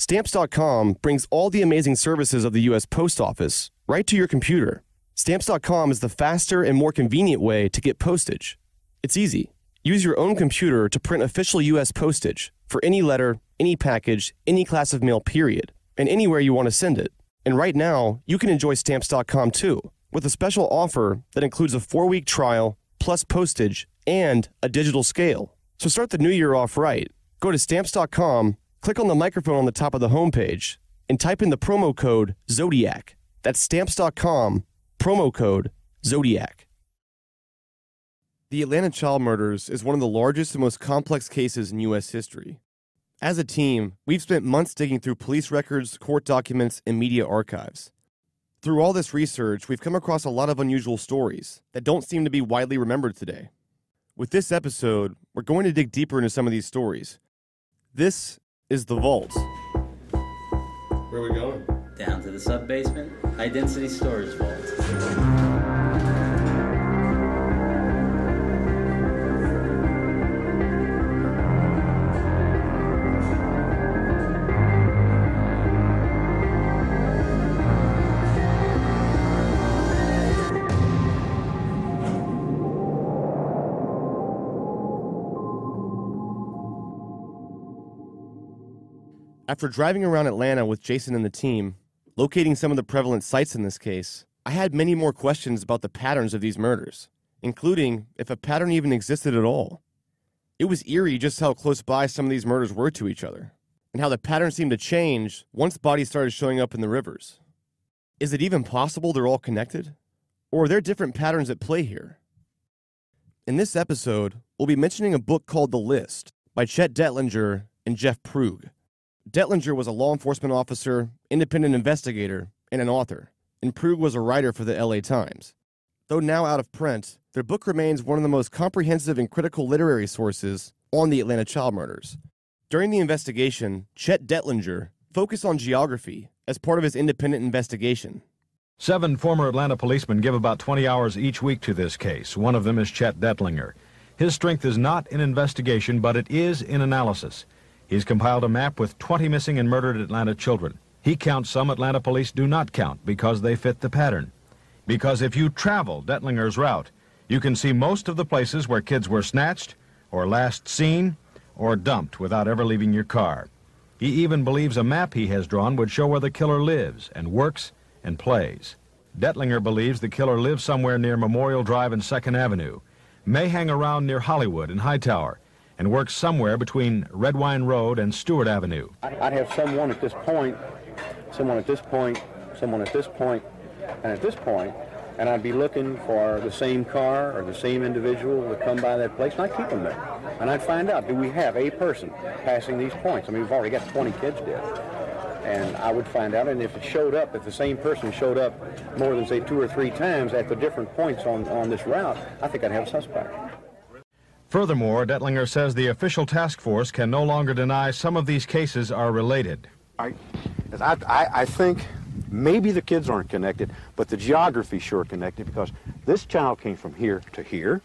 Stamps.com brings all the amazing services of the U.S. Post Office right to your computer. Stamps.com is the faster and more convenient way to get postage. It's easy. Use your own computer to print official U.S. postage for any letter, any package, any class of mail, period, and anywhere you want to send it. And right now, you can enjoy Stamps.com too, with a special offer that includes a 4-week trial, plus postage, and a digital scale. So start the new year off right. Go to Stamps.com, click on the microphone on the top of the homepage, and type in the promo code Zodiac. That's Stamps.com, promo code Zodiac. The Atlanta child murders is one of the largest and most complex cases in U.S. history. As a team, we've spent months digging through police records, court documents, and media archives. Through all this research, we've come across a lot of unusual stories that don't seem to be widely remembered today. With this episode, we're going to dig deeper into some of these stories. This is The Vault. Where are we going? Down to the sub-basement, high-density storage vault. After driving around Atlanta with Jason and the team, locating some of the prevalent sites in this case, I had many more questions about the patterns of these murders, including if a pattern even existed at all. It was eerie just how close by some of these murders were to each other, and how the pattern seemed to change once bodies started showing up in the rivers. Is it even possible they're all connected? Or are there different patterns at play here? In this episode, we'll be mentioning a book called The List by Chet Dettlinger and Jeff Prug. Dettlinger was a law enforcement officer, independent investigator, and an author, and Prug was a writer for the LA Times. Though now out of print, their book remains one of the most comprehensive and critical literary sources on the Atlanta child murders. During the investigation, Chet Dettlinger focused on geography as part of his independent investigation. 7 former Atlanta policemen give about 20 hours each week to this case. One of them is Chet Dettlinger. His strength is not in investigation, but it is in analysis. He's compiled a map with 20 missing and murdered Atlanta children. He counts some Atlanta police do not count because they fit the pattern. Because if you travel Dettlinger's route, you can see most of the places where kids were snatched, or last seen, or dumped without ever leaving your car. He even believes a map he has drawn would show where the killer lives and works and plays. Dettlinger believes the killer lives somewhere near Memorial Drive and 2nd Avenue, may hang around near Hollywood and Hightower, and works somewhere between Redwine Road and Stewart Avenue. I'd have someone at this point, someone at this point, someone at this point, and at this point, and I'd be looking for the same car or the same individual to come by that place, and I'd keep them there. And I'd find out, do we have a person passing these points? I mean, we've already got 20 kids dead. And I would find out, and if it showed up, if the same person showed up more than, say, 2 or 3 times at the different points on this route, I think I'd have a suspect. Furthermore, Dettlinger says the official task force can no longer deny some of these cases are related. I think maybe the kids aren't connected, but the geography sure connected, because this child came from here to here,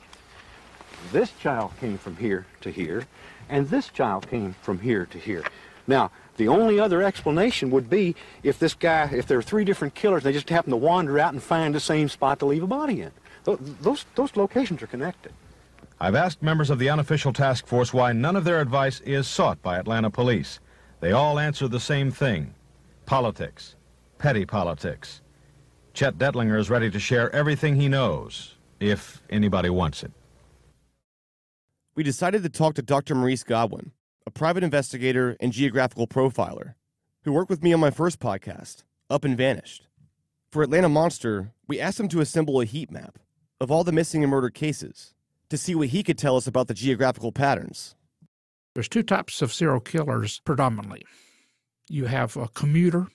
this child came from here to here, and this child came from here to here. Now, the only other explanation would be if if there are 3 different killers, they just happen to wander out and find the same spot to leave a body in. Those locations are connected. I've asked members of the unofficial task force why none of their advice is sought by Atlanta police. They all answer the same thing: politics, petty politics. Chet Dettlinger is ready to share everything he knows, if anybody wants it. We decided to talk to Dr. Maurice Godwin, a private investigator and geographical profiler, who worked with me on my first podcast, Up and Vanished. For Atlanta Monster, we asked him to assemble a heat map of all the missing and murdered cases, to see what he could tell us about the geographical patterns. There's 2 types of serial killers predominantly. You have a commuter,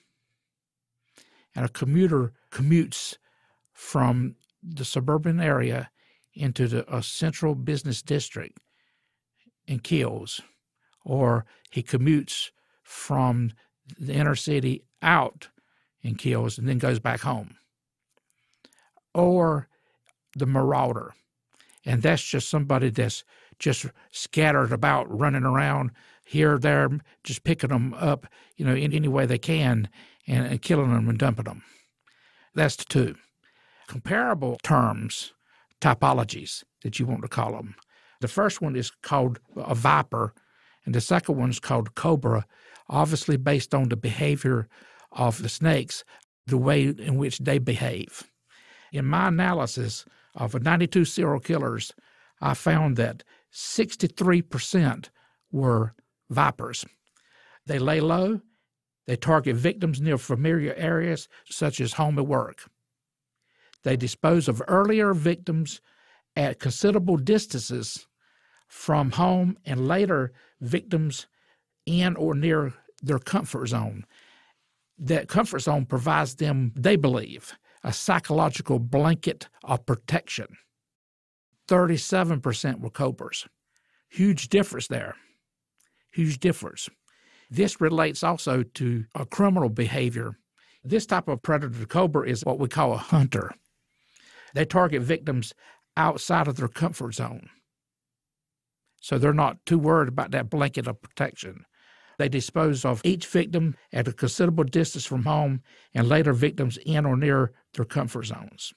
and a commuter commutes from the suburban area into a central business district and kills, or he commutes from the inner city out and kills and then goes back home. Or the marauder. And that's just somebody that's just scattered about, running around, here, there, just picking them up, in any way they can and killing them and dumping them. That's the two. Comparable terms, typologies that you want to call them. The first one is called a viper, and the second one is called cobra, obviously based on the behavior of the snakes, the way in which they behave. In my analysis of 92 serial killers, I found that 63% were vipers. They lay low. They target victims near familiar areas such as home and work. They dispose of earlier victims at considerable distances from home and later victims in or near their comfort zone. That comfort zone provides them, they believe, a psychological blanket of protection. 37% were cobras. Huge difference there. Huge difference. This relates also to a criminal behavior. This type of predator cobra is what we call a hunter. They target victims outside of their comfort zone. So they're not too worried about that blanket of protection. They dispose of each victim at a considerable distance from home and later victims in or near their comfort zones.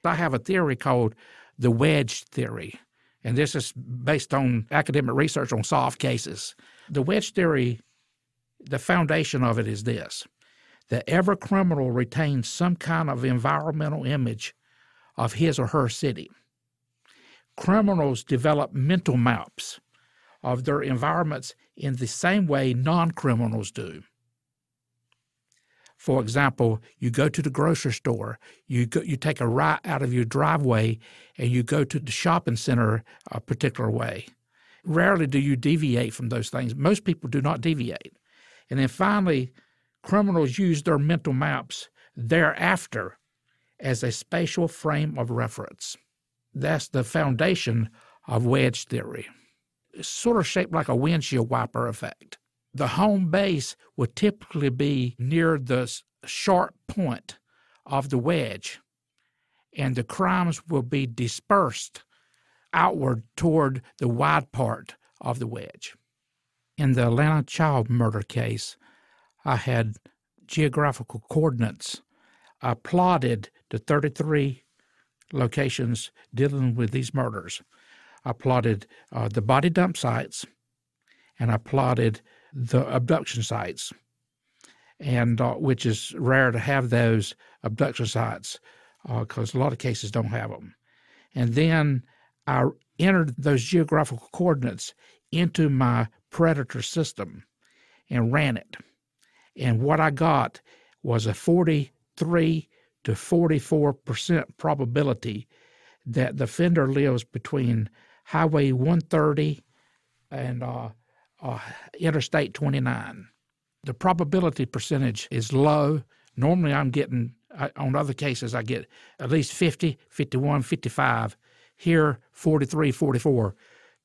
I have a theory called the wedge theory, and this is based on academic research on solved cases. The wedge theory, the foundation of it is this, that every criminal retains some kind of environmental image of his or her city. Criminals develop mental maps of their environments in the same way non-criminals do. For example, you go to the grocery store, you take a right out of your driveway, and you go to the shopping center a particular way. Rarely do you deviate from those things. Most people do not deviate. And then finally, criminals use their mental maps thereafter as a spatial frame of reference. That's the foundation of wedge theory. It's sort of shaped like a windshield wiper effect. The home base would typically be near the sharp point of the wedge, and the crimes will be dispersed outward toward the wide part of the wedge. In the Atlanta child murder case, I had geographical coordinates. I plotted the 33 locations dealing with these murders. I plotted the body dump sites, and I plotted the abduction sites, and which is rare to have those abduction sites because a lot of cases don't have them. And then I entered those geographical coordinates into my predator system and ran it. And what I got was a 43 to 44% probability that the offender lives between Highway 130 and Interstate 29. The probability percentage is low. Normally I'm getting, on other cases, I get at least 50, 51, 55. Here, 43, 44.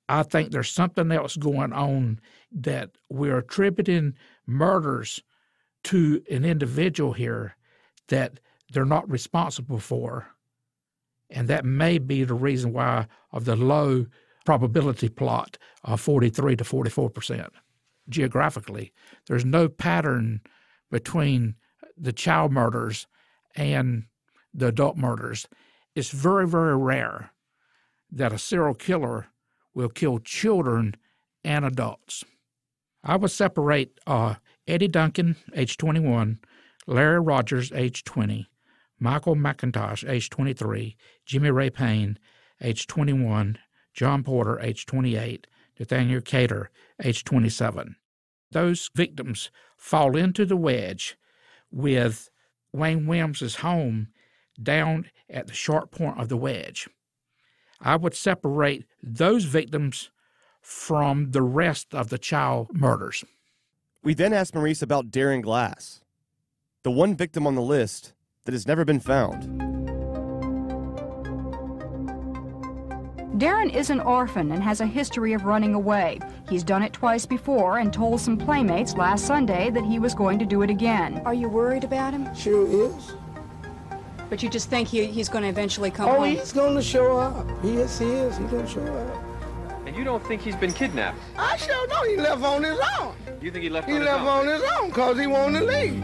I think there's something else going on that we're attributing murders to an individual here that they're not responsible for. And that may be the reason why of the low probability plot of 43 to 44%. Geographically, there's no pattern between the child murders and the adult murders. It's very, very rare that a serial killer will kill children and adults. I would separate Eddie Duncan, age 21, Larry Rogers, age 20, Michael McIntosh, age 23, Jimmy Ray Payne, age 21, John Porter, age 28, Nathaniel Cater, age 27. Those victims fall into the wedge with Wayne Williams' home down at the sharp point of the wedge. I would separate those victims from the rest of the child murders. We then asked Maurice about Darren Glass, the one victim on the list that has never been found. Darren is an orphan and has a history of running away. He's done it twice before and told some playmates last Sunday that he was going to do it again. Are you worried about him? Sure is. But you just think he's going to eventually come home? home? He's going to show up. Yes, he is. He's going to show up. you don't think he's been kidnapped? I sure know he left on his own. You think he left He on his left own? on his own because he wanted to leave.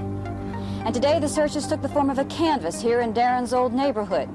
And today the searches took the form of a canvass here in Darren's old neighborhood,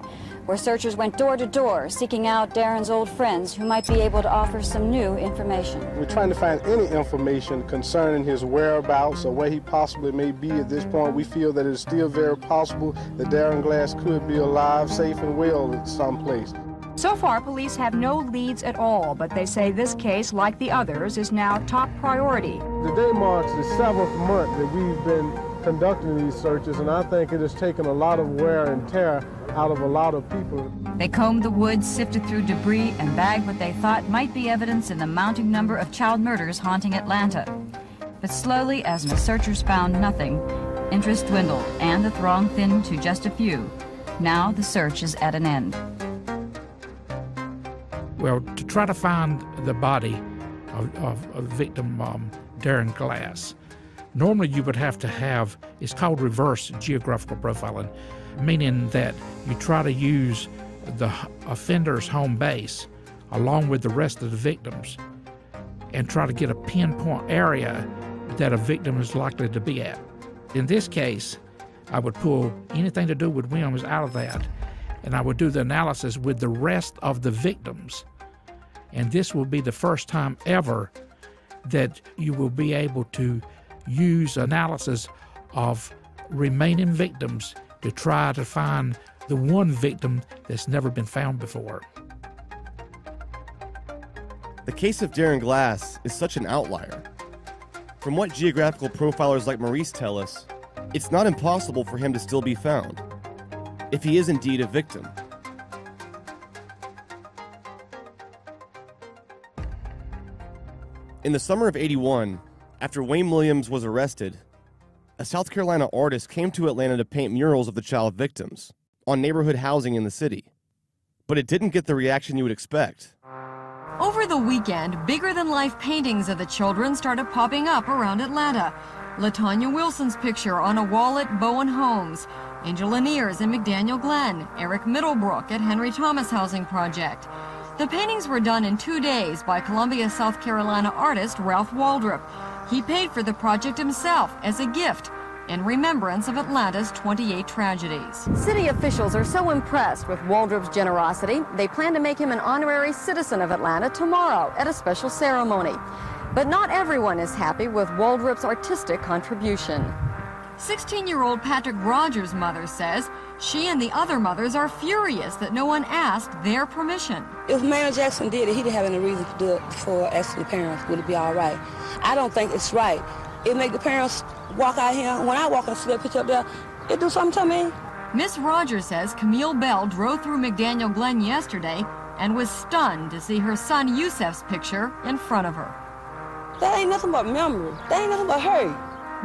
where searchers went door to door seeking out Darren's old friends who might be able to offer some new information. We're trying to find any information concerning his whereabouts or where he possibly may be at this point. We feel that it's still very possible that Darren Glass could be alive, safe and well at some place. So far, police have no leads at all, but they say this case, like the others, is now top priority. Today marks the 7th month that we've been conducting these searches, and I think it has taken a lot of wear and tear out of a lot of people. They combed the woods, sifted through debris, and bagged what they thought might be evidence in the mounting number of child murders haunting Atlanta. But slowly, as the searchers found nothing, interest dwindled and the throng thinned to just a few. Now the search is at an end. Well, to try to find the body of victim Darren Glass, normally you would have to have, it's called reverse geographical profiling, meaning that you try to use the offender's home base along with the rest of the victims and try to get a pinpoint area that a victim is likely to be at. In this case, I would pull anything to do with Williams out of that, and I would do the analysis with the rest of the victims. And this will be the first time ever that you will be able to use analysis of remaining victims to try to find the one victim that's never been found before. The case of Darren Glass is such an outlier. From what geographical profilers like Maurice tell us, it's not impossible for him to still be found, if he is indeed a victim. In the summer of '81, after Wayne Williams was arrested, a South Carolina artist came to Atlanta to paint murals of the child victims on neighborhood housing in the city. But it didn't get the reaction you would expect. Over the weekend, bigger-than-life paintings of the children started popping up around Atlanta. LaTanya Wilson's picture on a wall at Bowen Homes, Angel Laniers in McDaniel Glen, Eric Middlebrook at Henry Thomas Housing Project. The paintings were done in 2 days by Columbia, South Carolina artist Ralph Waldrop. He paid for the project himself as a gift in remembrance of Atlanta's 28 tragedies. City officials are so impressed with Waldrop's generosity, they plan to make him an honorary citizen of Atlanta tomorrow at a special ceremony. But not everyone is happy with Waldrop's artistic contribution. 16-year-old Patrick Rogers' mother says she and the other mothers are furious that no one asked their permission. If Mayor Jackson did it, he didn't have any reason to do it before asking the parents, would it be all right? I don't think it's right. It make the parents walk out here. When I walk and see that picture up there, it do something to me. Miss Rogers says Camille Bell drove through McDaniel Glen yesterday and was stunned to see her son Yusef's picture in front of her. That ain't nothing but memory. That ain't nothing but hurt.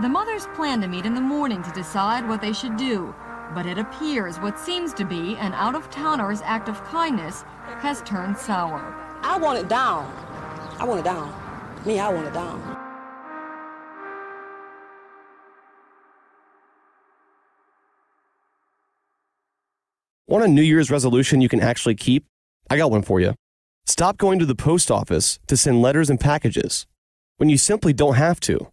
The mothers plan to meet in the morning to decide what they should do, but it appears what seems to be an out-of-towner's act of kindness has turned sour. I want it down. I want it down. Me, I want it down. Want a New Year's resolution you can actually keep? I got one for you. Stop going to the post office to send letters and packages when you simply don't have to.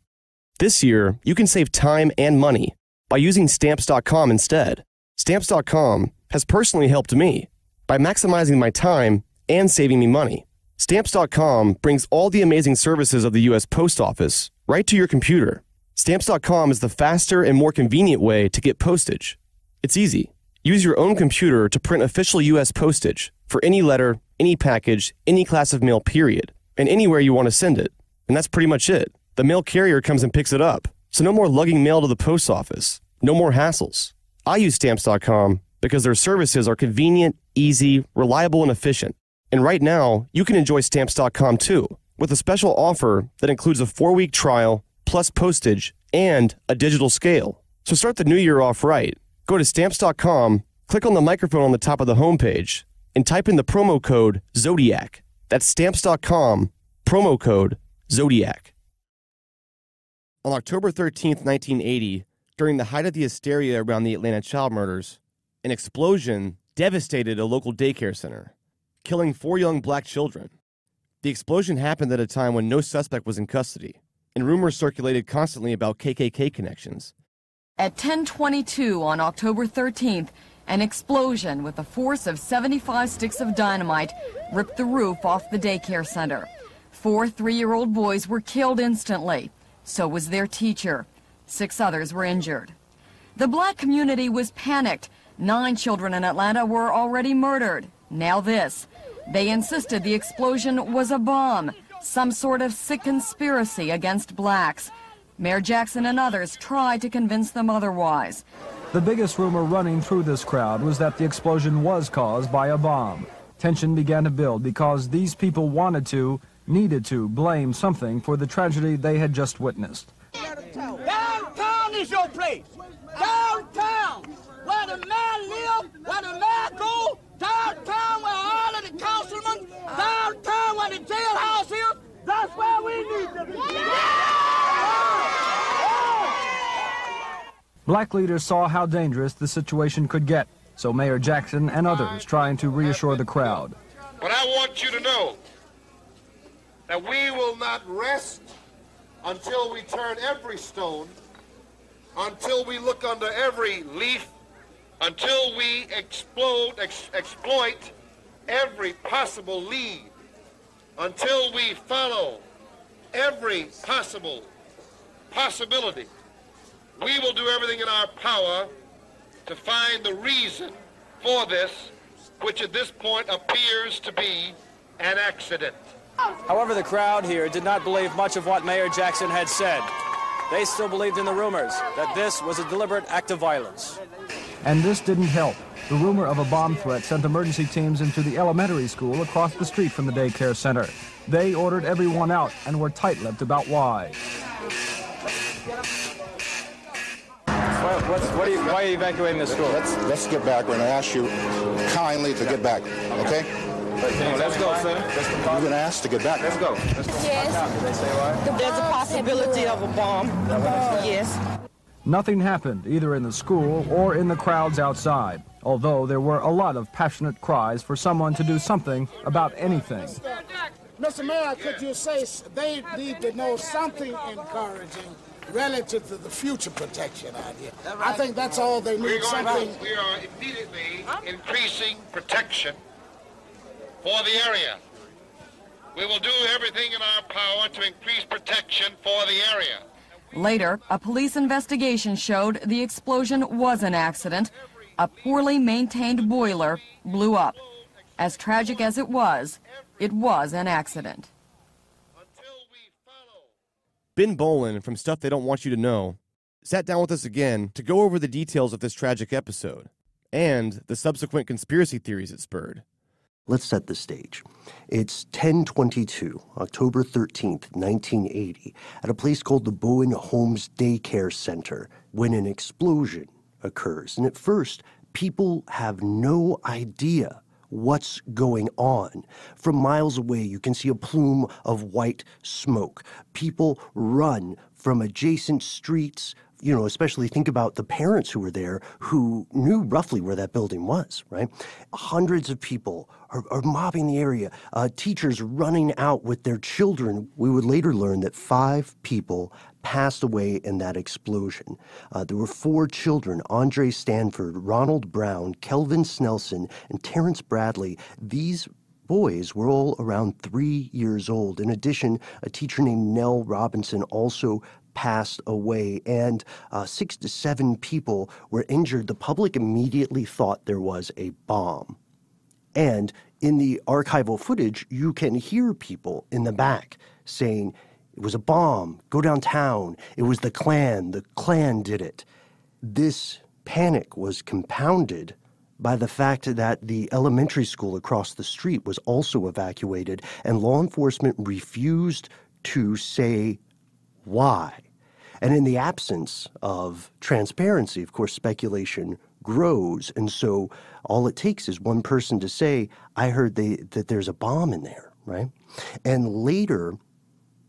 This year, you can save time and money by using Stamps.com instead. Stamps.com has personally helped me by maximizing my time and saving me money. Stamps.com brings all the amazing services of the U.S. Post Office right to your computer. Stamps.com is the faster and more convenient way to get postage. It's easy. Use your own computer to print official U.S. postage for any letter, any package, any class of mail, period, and anywhere you want to send it. And that's pretty much it. The mail carrier comes and picks it up, so no more lugging mail to the post office. No more hassles. I use Stamps.com because their services are convenient, easy, reliable, and efficient. And right now, you can enjoy Stamps.com too, with a special offer that includes a 4-week trial, plus postage, and a digital scale. So start the new year off right. Go to Stamps.com, click on the microphone on the top of the homepage, and type in the promo code Zodiac. That's Stamps.com, promo code Zodiac. On October 13th, 1980, during the height of the hysteria around the Atlanta child murders, an explosion devastated a local daycare center, killing 4 young black children. The explosion happened at a time when no suspect was in custody, and rumors circulated constantly about KKK connections. At 10:22 on October 13th, an explosion with a force of 75 sticks of dynamite ripped the roof off the daycare center. 4 3-year-old boys were killed instantly. So was their teacher. 6 others were injured. The black community was panicked. 9 children in Atlanta were already murdered. Now this. They insisted the explosion was a bomb, some sort of sick conspiracy against blacks. Mayor Jackson and others tried to convince them otherwise. The biggest rumor running through this crowd was that the explosion was caused by a bomb. Tension began to build because these people needed to blame something for the tragedy they had just witnessed. Downtown is your place. Downtown, where the man live, where the man go. Downtown, where all of the councilmen. Downtown, where the jailhouse is. That's where we need to be. Black leaders saw how dangerous the situation could get, so Mayor Jackson and others trying to reassure the crowd. But I want you to know that we will not rest until we turn every stone, until we look under every leaf, until we exploit every possible lead, until we follow every possibility. We will do everything in our power to find the reason for this, which at this point appears to be an accident. However, the crowd here did not believe much of what Mayor Jackson had said. They still believed in the rumors that this was a deliberate act of violence. And this didn't help. The rumor of a bomb threat sent emergency teams into the elementary school across the street from the daycare center. They ordered everyone out and were tight-lipped about why. Why are you evacuating the school? Let's get back. We're going to ask you kindly to get back, okay? Let's go, sir. You're going to ask to get back. Let's go. Yes. There's a possibility of a bomb. Yes. Nothing happened, either in the school or in the crowds outside, although there were a lot of passionate cries for someone to do something about anything. Mr. Mayor, could you say they need to know something encouraging relative to the future protection out here? I think that's all they need, something. We are immediately increasing protection for the area. We will do everything in our power to increase protection for the area. Later, a police investigation showed the explosion was an accident. A poorly maintained boiler blew up. As tragic as it was an accident. Ben Bolin from Stuff They Don't Want You to Know sat down with us again to go over the details of this tragic episode and the subsequent conspiracy theories it spurred. Let's set the stage. It's 10/22, October 13th, 1980, at a place called the Bowen Homes Daycare Center when an explosion occurs. And at first, people have no idea what's going on. From miles away, you can see a plume of white smoke. People run from adjacent streets. You know, especially think about the parents who were there who knew roughly where that building was, right? Hundreds of people are mobbing the area. Teachers running out with their children. We would later learn that 5 people passed away in that explosion. There were 4 children: Andre Stanford, Ronald Brown, Kelvin Snelson, and Terrence Bradley. These boys were all around 3 years old. In addition, a teacher named Nell Robinson also passed away, and 6 to 7 people were injured. The public immediately thought there was a bomb. And in the archival footage, you can hear people in the back saying, "It was a bomb, go downtown, it was the Klan did it." This panic was compounded by the fact that the elementary school across the street was also evacuated, and law enforcement refused to say why. And in the absence of transparency, of course, speculation grows. And so all it takes is one person to say, "I heard that there's a bomb in there," right? And later,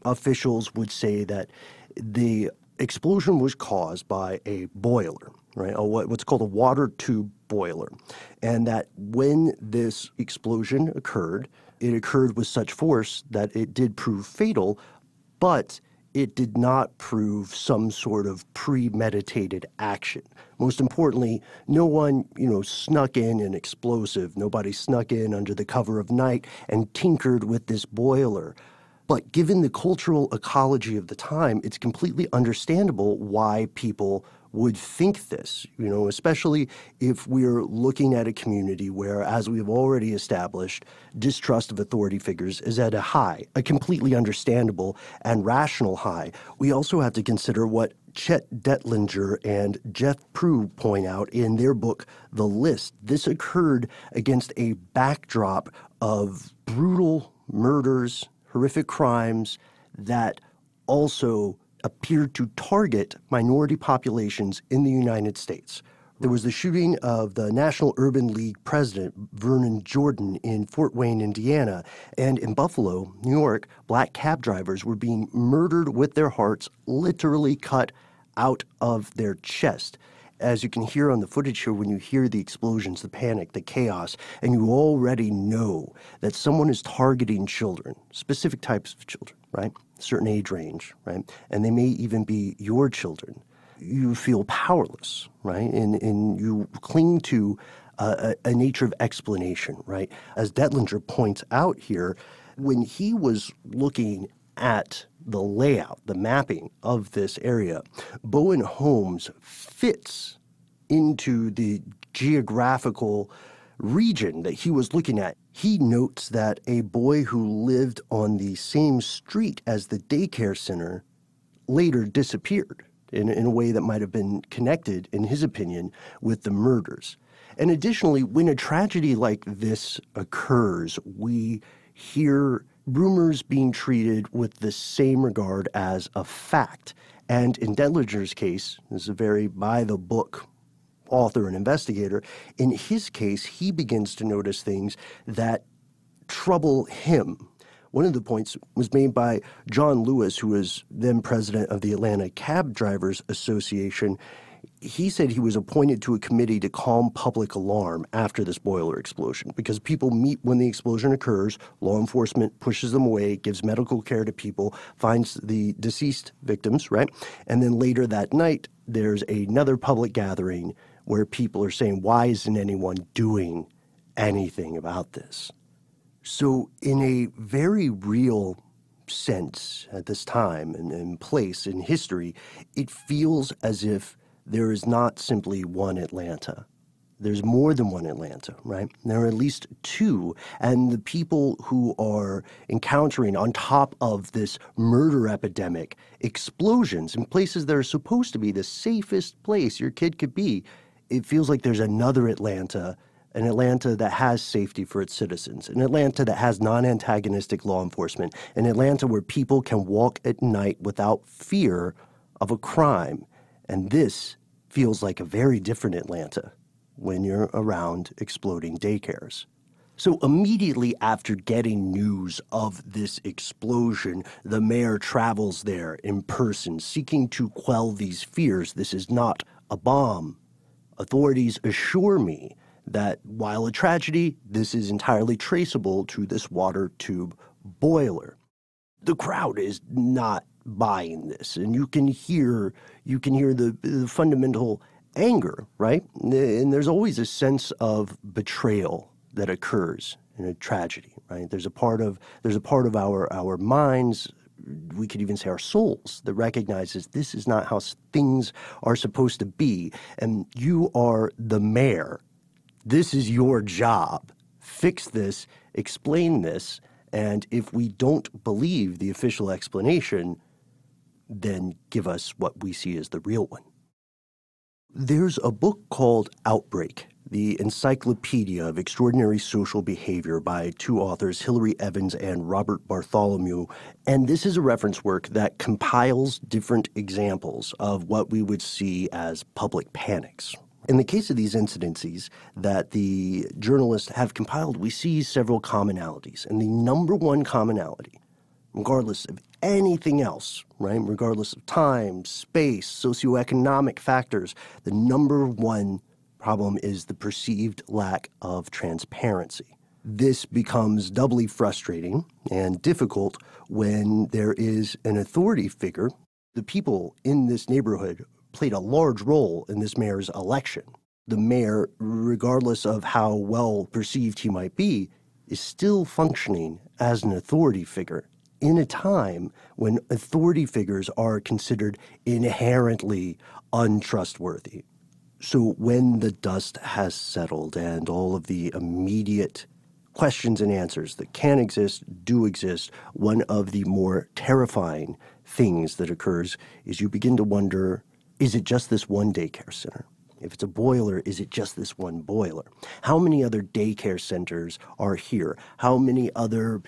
officials would say that the explosion was caused by a boiler, right? What's called a water tube boiler. And that when this explosion occurred, it occurred with such force that it did prove fatal, but it did not prove some sort of premeditated action. Most importantly, no one, snuck in an explosive. Nobody snuck in under the cover of night and tinkered with this boiler. But given the cultural ecology of the time, it's completely understandable why people would think this, especially if we're looking at a community where, as we've already established, distrust of authority figures is at a high, a completely understandable and rational high. We also have to consider what Chet Dettlinger and Jeff Prue point out in their book, The List. This occurred against a backdrop of brutal murders, horrific crimes that also appeared to target minority populations in the United States. There was the shooting of the National Urban League president, Vernon Jordan, in Fort Wayne, Indiana. And in Buffalo, New York, black cab drivers were being murdered with their hearts literally cut out of their chest. As you can hear on the footage here, when you hear the explosions, the panic, the chaos, and you already know that someone is targeting children, specific types of children, right? Certain age range, right? And they may even be your children. You feel powerless, right? And you cling to a nature of explanation, right? As Dettlinger points out here, when he was looking at the layout, the mapping of this area, Bowen Homes fits into the geographical region that he was looking at. He notes that a boy who lived on the same street as the daycare center later disappeared in a way that might have been connected, in his opinion, with the murders. And additionally, when a tragedy like this occurs, we hear rumors being treated with the same regard as a fact. And in Dettlinger's case, this is a very by-the-book author and investigator, in his case, he begins to notice things that trouble him. One of the points was made by John Lewis, who was then president of the Atlanta Cab Drivers Association. He said he was appointed to a committee to calm public alarm after this boiler explosion because people meet when the explosion occurs, law enforcement pushes them away, gives medical care to people, finds the deceased victims, right? And then later that night, there's another public gathering where people are saying, why isn't anyone doing anything about this? So in a very real sense at this time and place in history, it feels as if there is not simply one Atlanta. There's more than one Atlanta, right? There are at least two. And the people who are encountering, on top of this murder epidemic, explosions in places that are supposed to be the safest place your kid could be, it feels like there's another Atlanta, an Atlanta that has safety for its citizens, an Atlanta that has non-antagonistic law enforcement, an Atlanta where people can walk at night without fear of a crime. And this feels like a very different Atlanta when you're around exploding daycares. So immediately after getting news of this explosion, the mayor travels there in person, seeking to quell these fears. This is not a bomb. Authorities assure me that while a tragedy, this is entirely traceable to this water tube boiler. The crowd is not buying this, and you can hear the fundamental anger, right? And there's always a sense of betrayal that occurs in a tragedy, right? There's a part of our minds, we could even say our souls, that recognizes this is not how things are supposed to be, and you are the mayor. This is your job. Fix this, explain this, and if we don't believe the official explanation, then give us what we see as the real one. There's a book called Outbreak, the Encyclopedia of Extraordinary Social Behavior by two authors, Hilary Evans and Robert Bartholomew. And this is a reference work that compiles different examples of what we would see as public panics. In the case of these incidences that the journalists have compiled, we see several commonalities. And the number one commonality, regardless of anything else, right, regardless of time, space, socioeconomic factors, the number one problem is the perceived lack of transparency. This becomes doubly frustrating and difficult when there is an authority figure. The people in this neighborhood played a large role in this mayor's election. The mayor, regardless of how well perceived he might be, is still functioning as an authority figure in a time when authority figures are considered inherently untrustworthy. So when the dust has settled and all of the immediate questions and answers that can exist do exist, one of the more terrifying things that occurs is you begin to wonder, is it just this one daycare center? If it's a boiler, is it just this one boiler? How many other daycare centers are here? How many other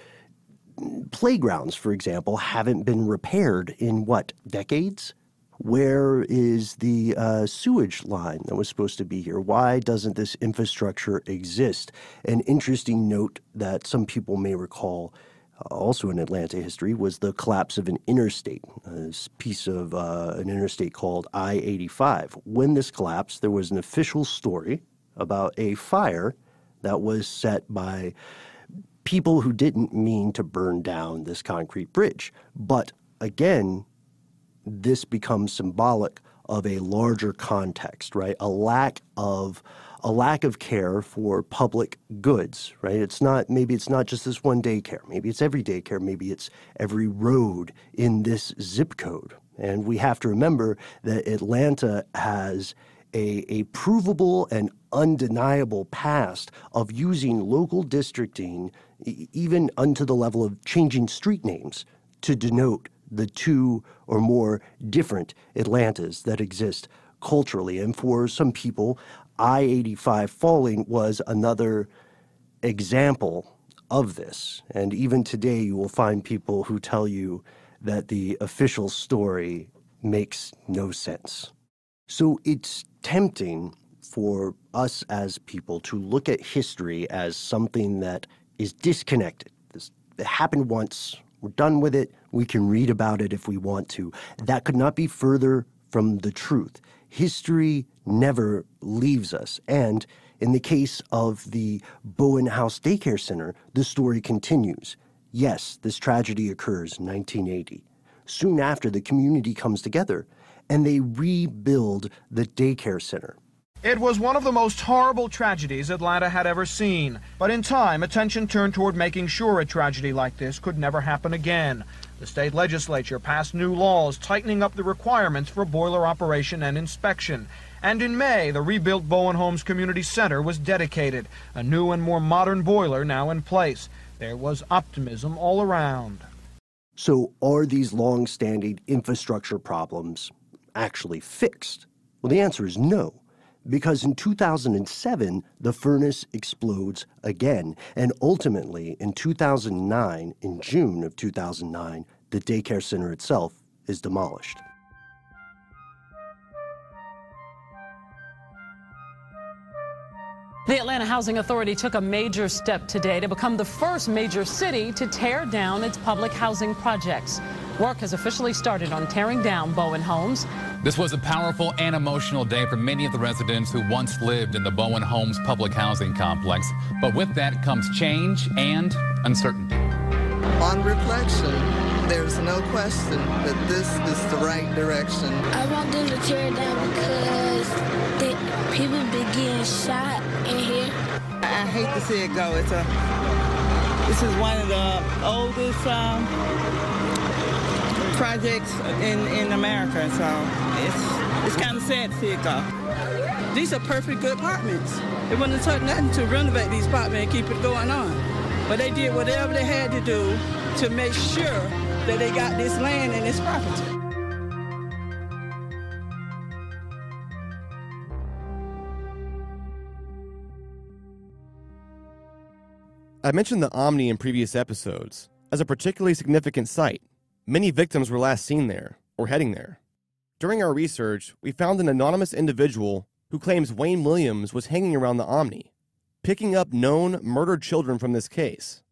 playgrounds, for example, haven't been repaired in, decades? Where is the sewage line that was supposed to be here? Why doesn't this infrastructure exist? An interesting note that some people may recall also in Atlanta history was the collapse of an interstate, a piece of an interstate called I-85. When this collapsed, there was an official story about a fire that was set by people who didn't mean to burn down this concrete bridge. But again, this becomes symbolic of a larger context, right? A lack of care for public goods, right? Maybe it's not just this one daycare. Maybe it's every daycare. Maybe it's every road in this zip code. And we have to remember that Atlanta has a provable and undeniable past of using local districting, even unto the level of changing street names to denote the two or more different Atlantas that exist culturally. And for some people, I-85 falling was another example of this. And even today, you will find people who tell you that the official story makes no sense. So it's tempting for us as people to look at history as something that is disconnected. It happened once. We're done with it. We can read about it if we want to. That could not be further from the truth. History never leaves us. And in the case of the Bowen House Daycare Center, the story continues. Yes, this tragedy occurs in 1980. Soon after, the community comes together and they rebuild the daycare center. It was one of the most horrible tragedies Atlanta had ever seen. But in time, attention turned toward making sure a tragedy like this could never happen again. The state legislature passed new laws tightening up the requirements for boiler operation and inspection. And in May, the rebuilt Bowen Homes Community Center was dedicated, a new and more modern boiler now in place. There was optimism all around. So are these long-standing infrastructure problems actually fixed? Well, the answer is no. Because in 2007, the furnace explodes again. And ultimately, in 2009, in June of 2009, the daycare center itself is demolished. The Atlanta Housing Authority took a major step today to become the first major city to tear down its public housing projects. Work has officially started on tearing down Bowen Homes. This was a powerful and emotional day for many of the residents who once lived in the Bowen Homes public housing complex. But with that comes change and uncertainty. On reflection, there's no question that this is the right direction. I want them to tear it down because people been getting shot in here. I hate to see it go. This is one of the oldest projects in America, so it's kind of sad to see it go. These are perfect good apartments. It wouldn't have took nothing to renovate these apartments and keep it going on. But they did whatever they had to do to make sure that they got this land and this property. I mentioned the Omni in previous episodes as a particularly significant site. Many victims were last seen there, or heading there. During our research, we found an anonymous individual who claims Wayne Williams was hanging around the Omni, picking up known murdered children from this case.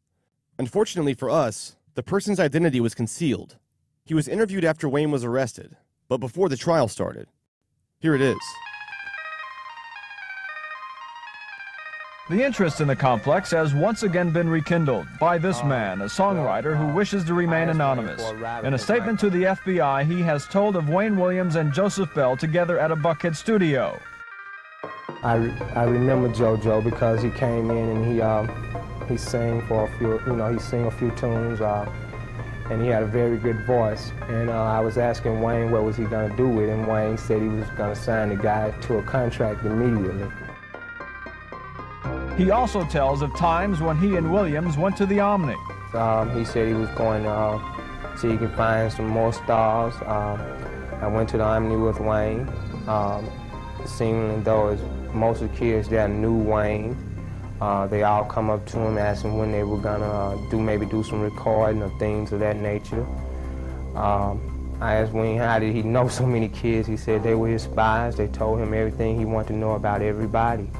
Unfortunately for us, the person's identity was concealed. He was interviewed after Wayne was arrested, but before the trial started. Here it is. The interest in the complex has once again been rekindled by this man, a songwriter who wishes to remain anonymous. In a statement to the FBI, he has told of Wayne Williams and Joseph Bell together at a Buckhead studio. I remember JoJo because he came in and he sang for a few, he sang a few tunes, and he had a very good voice. And I was asking Wayne what was he going to do with him. Wayne said he was going to sign the guy to a contract immediately. He also tells of times when he and Williams went to the Omni. He said he was going to see if he can find some more stars. I went to the Omni with Wayne. Seemingly, though, most of the kids there knew Wayne. They all come up to him asking when they were gonna maybe do some recording or things of that nature. I asked Wayne how did he know so many kids. He said they were his spies. They told him everything he wanted to know about everybody.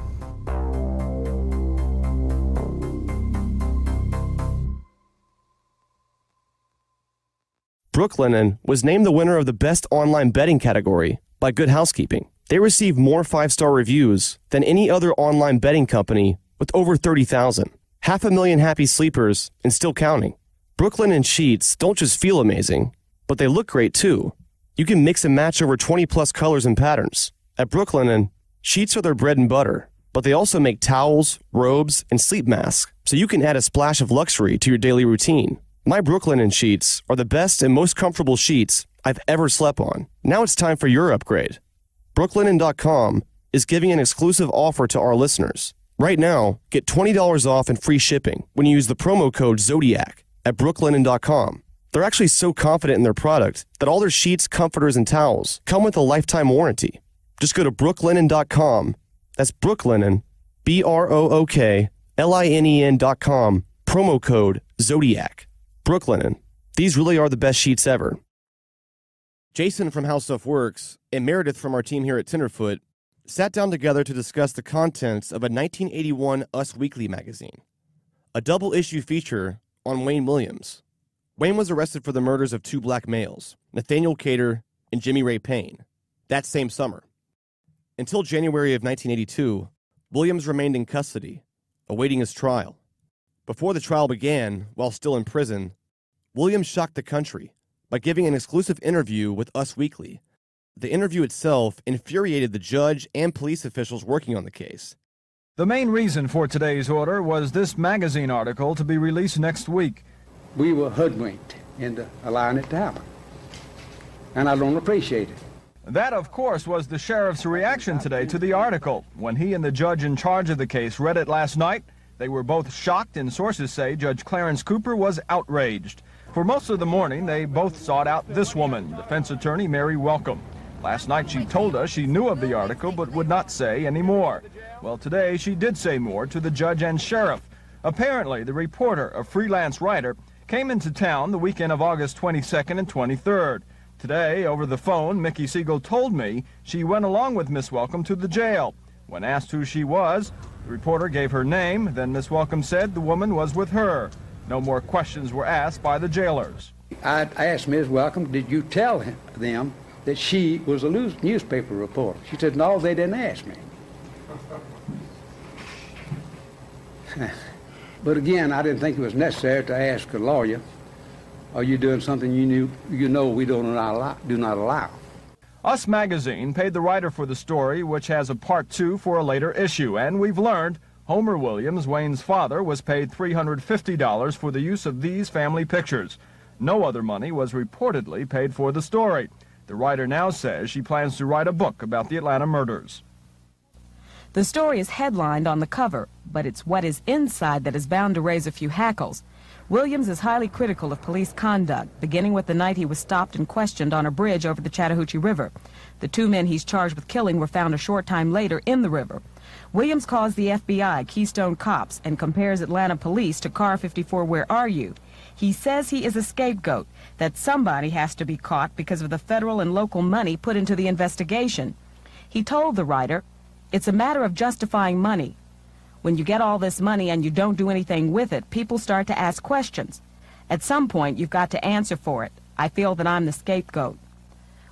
Brooklinen was named the winner of the Best Online Betting category by Good Housekeeping. They received more 5-star reviews than any other online betting company with over 30,000. 500,000 happy sleepers and still counting. Brooklinen sheets don't just feel amazing, but they look great too. You can mix and match over 20+ colors and patterns. At Brooklinen, sheets are their bread and butter, but they also make towels, robes, and sleep masks, so you can add a splash of luxury to your daily routine. My Brooklinen sheets are the best and most comfortable sheets I've ever slept on. Now it's time for your upgrade. Brooklinen.com is giving an exclusive offer to our listeners. Right now, get $20 off and free shipping when you use the promo code Zodiac at Brooklinen.com. They're actually so confident in their product that all their sheets, comforters, and towels come with a lifetime warranty. Just go to Brooklinen.com. That's Brooklinen, BROOKLINEN.com, promo code Zodiac. Brooklinen. These really are the best sheets ever. Jason from How Stuff Works and Meredith from our team here at Tenderfoot sat down together to discuss the contents of a 1981 Us Weekly magazine, a double-issue feature on Wayne Williams. Wayne was arrested for the murders of 2 black males, Nathaniel Cater and Jimmy Ray Payne, that same summer. Until January of 1982, Williams remained in custody, awaiting his trial. Before the trial began, while still in prison, Williams shocked the country by giving an exclusive interview with Us Weekly. The interview itself infuriated the judge and police officials working on the case. The main reason for today's order was this magazine article to be released next week. We were hoodwinked into allowing it to happen, and I don't appreciate it. That, of course, was the sheriff's reaction today to the article. When he and the judge in charge of the case read it last night, they were both shocked, and sources say Judge Clarence Cooper was outraged. For most of the morning, they both sought out this woman, defense attorney Mary Welcome. Last night she told us she knew of the article but would not say any more. Well, today she did say more to the judge and sheriff. Apparently, the reporter, a freelance writer, came into town the weekend of August 22nd and 23rd. Today, over the phone, Mickey Siegel told me she went along with Miss Welcome to the jail. When asked who she was, the reporter gave her name, then Miss Welcome said the woman was with her. No more questions were asked by the jailers. I asked Ms. Welcome, did you tell them that she was a newspaper reporter? She said, no, they didn't ask me. But again, I didn't think it was necessary to ask a lawyer, are you doing something you know we do not allow? Us Magazine paid the writer for the story, which has a part 2 for a later issue, and we've learned Homer Williams, Wayne's father, was paid $350 for the use of these family pictures. No other money was reportedly paid for the story. The writer now says she plans to write a book about the Atlanta murders. The story is headlined on the cover, but it's what is inside that is bound to raise a few hackles. Williams is highly critical of police conduct, beginning with the night he was stopped and questioned on a bridge over the Chattahoochee River. The 2 men he's charged with killing were found a short time later in the river. Williams calls the FBI Keystone Cops and compares Atlanta police to Car 54 Where Are You? He says he is a scapegoat, that somebody has to be caught because of the federal and local money put into the investigation. He told the writer, it's a matter of justifying money. When you get all this money and you don't do anything with it, people start to ask questions. At some point, you've got to answer for it. I feel that I'm the scapegoat.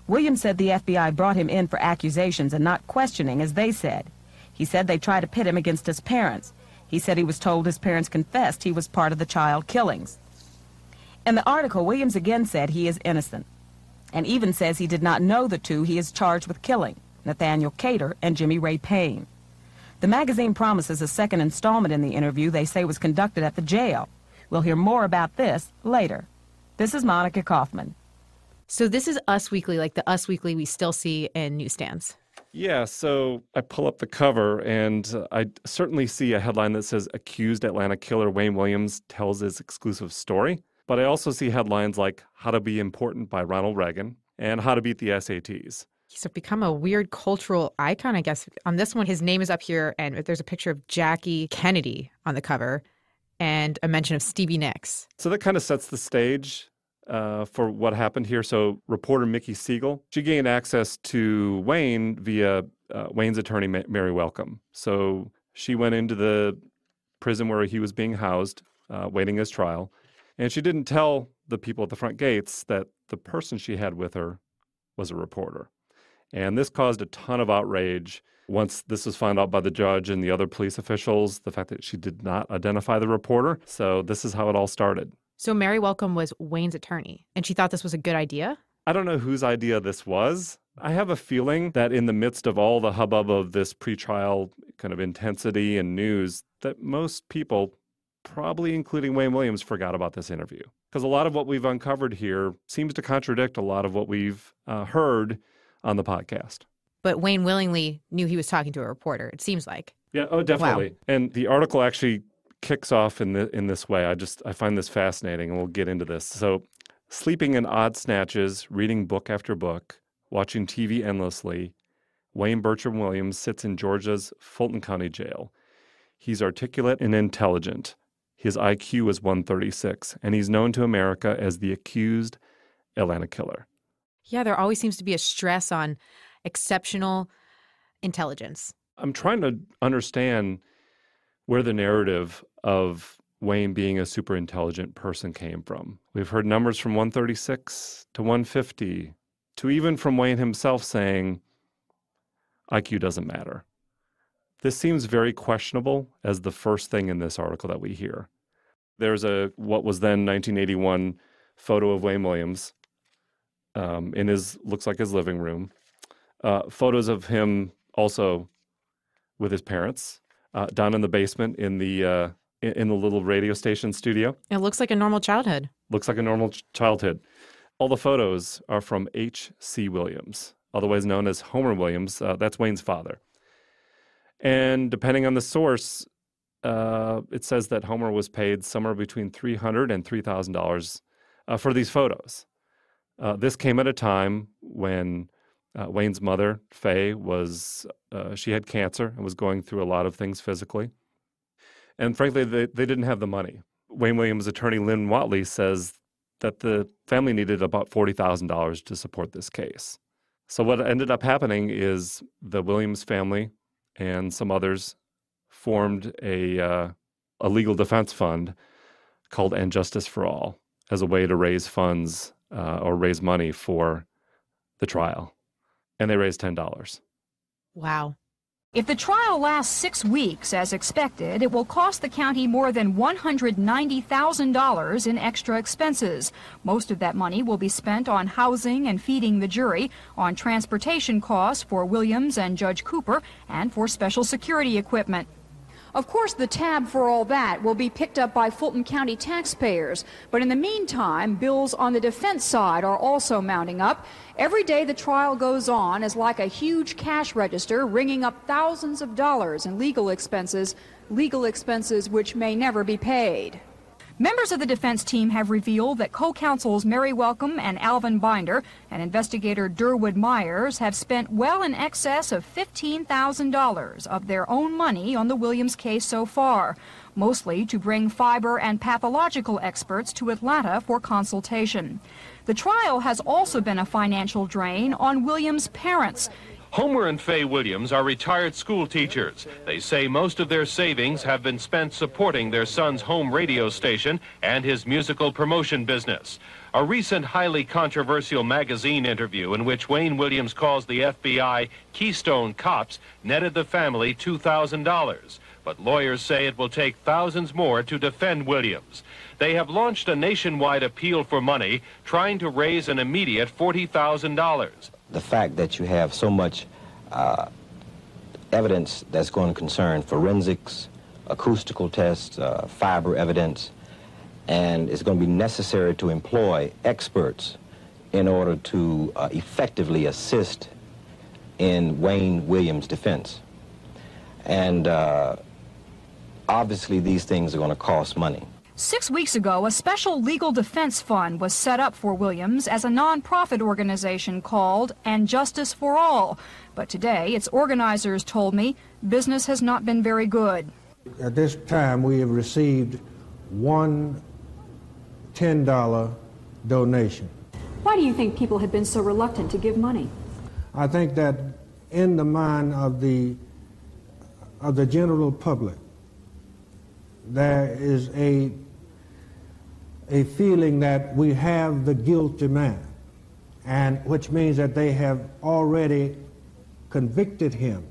Williams said the FBI brought him in for accusations and not questioning, as they said. He said they tried to pit him against his parents. He said he was told his parents confessed he was part of the child killings. In the article, Williams again said he is innocent, and even says he did not know the two he is charged with killing, Nathaniel Cater and Jimmy Ray Payne. The magazine promises a second installment in the interview they say was conducted at the jail. We'll hear more about this later. This is Monica Kaufman. So this is Us Weekly, like the Us Weekly we still see in newsstands. Yeah, so I pull up the cover, and I certainly see a headline that says, "Accused Atlanta Killer Wayne Williams Tells His Exclusive Story." But I also see headlines like "How to Be Important" by Ronald Reagan and "How to Beat the SATs." He's become a weird cultural icon, I guess. On this one, his name is up here, and there's a picture of Jackie Kennedy on the cover and a mention of Stevie Nicks. So that kind of sets the stage for what happened here. So reporter Mickey Siegel, she gained access to Wayne via Wayne's attorney, Mary Welcome. So she went into the prison where he was being housed, waiting his trial. And she didn't tell the people at the front gates that the person she had with her was a reporter. And this caused a ton of outrage once this was found out by the judge and the other police officials, the fact that she did not identify the reporter. So this is how it all started. So Mary Welcome was Wayne's attorney, and she thought this was a good idea? I don't know whose idea this was. I have a feeling that in the midst of all the hubbub of this pretrial kind of intensity and news, that most people, probably including Wayne Williams, forgot about this interview. Because a lot of what we've uncovered here seems to contradict a lot of what we've heard on the podcast. But Wayne willingly knew he was talking to a reporter, it seems like. Yeah, oh, definitely. Wow. And the article actually kicks off in this way. I find this fascinating, and we'll get into this. So, sleeping in odd snatches, reading book after book, watching TV endlessly, Wayne Bertram Williams sits in Georgia's Fulton County Jail. He's articulate and intelligent. His IQ is 136, and he's known to America as the accused Atlanta killer. Yeah, there always seems to be a stress on exceptional intelligence. I'm trying to understand where the narrative of Wayne being a super intelligent person came from. We've heard numbers from 136 to 150 to even from Wayne himself saying IQ doesn't matter. This seems very questionable as the first thing in this article that we hear. There's what was then 1981 photo of Wayne Williams in looks like his living room. Photos of him also with his parents down in the basement in the little radio station studio. It looks like a normal childhood. Looks like a normal childhood. All the photos are from H.C. Williams, otherwise known as Homer Williams. That's Wayne's father. And depending on the source, it says that Homer was paid somewhere between $300 and $3,000 for these photos. This came at a time when Wayne's mother, Faye, she had cancer and was going through a lot of things physically. And frankly, they didn't have the money. Wayne Williams' attorney, Lynn Watley, says that the family needed about $40,000 to support this case. So what ended up happening is the Williams family and some others formed a legal defense fund called And Justice for All as a way to raise funds or raise money for the trial. And they raised $10. Wow. If the trial lasts 6 weeks, as expected, it will cost the county more than $190,000 in extra expenses. Most of that money will be spent on housing and feeding the jury, on transportation costs for Williams and Judge Cooper, and for special security equipment. Of course, the tab for all that will be picked up by Fulton County taxpayers. But in the meantime, bills on the defense side are also mounting up. Every day the trial goes on is like a huge cash register ringing up thousands of dollars in legal expenses which may never be paid. Members of the defense team have revealed that co-counsels Mary Welcome and Alvin Binder and investigator Durwood Myers have spent well in excess of $15,000 of their own money on the Williams case so far, mostly to bring fiber and pathological experts to Atlanta for consultation. The trial has also been a financial drain on Williams' parents. Homer and Faye Williams are retired school teachers. They say most of their savings have been spent supporting their son's home radio station and his musical promotion business. A recent highly controversial magazine interview in which Wayne Williams calls the FBI Keystone Cops netted the family $2,000. but lawyers say it will take thousands more to defend Williams. They have launched a nationwide appeal for money, trying to raise an immediate $40,000. The fact that you have so much evidence that's going to concern forensics, acoustical tests, fiber evidence, and it's going to be necessary to employ experts in order to effectively assist in Wayne Williams' defense. And obviously these things are going to cost money. 6 weeks ago, a special legal defense fund was set up for Williams as a nonprofit organization called And Justice for All. But today, its organizers told me business has not been very good. At this time, we have received one $10 donation. Why do you think people have been so reluctant to give money? I think that in the mind of the general public, there is a feeling that we have the guilty man, and which means that they have already convicted him.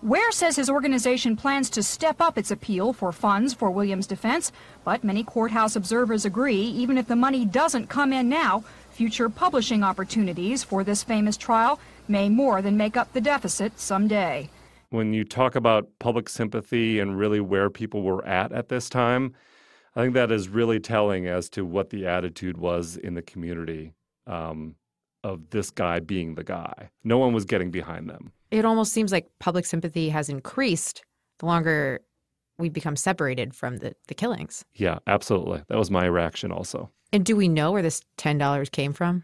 Ware says his organization plans to step up its appeal for funds for Williams' defense, but many courthouse observers agree even if the money doesn't come in now, future publishing opportunities for this famous trial may more than make up the deficit someday. When you talk about public sympathy and really where people were at this time, I think that is really telling as to what the attitude was in the community of this guy being the guy. No one was getting behind them. It almost seems like public sympathy has increased the longer we've become separated from the killings. Yeah, absolutely. That was my reaction also. And do we know where this $10 came from?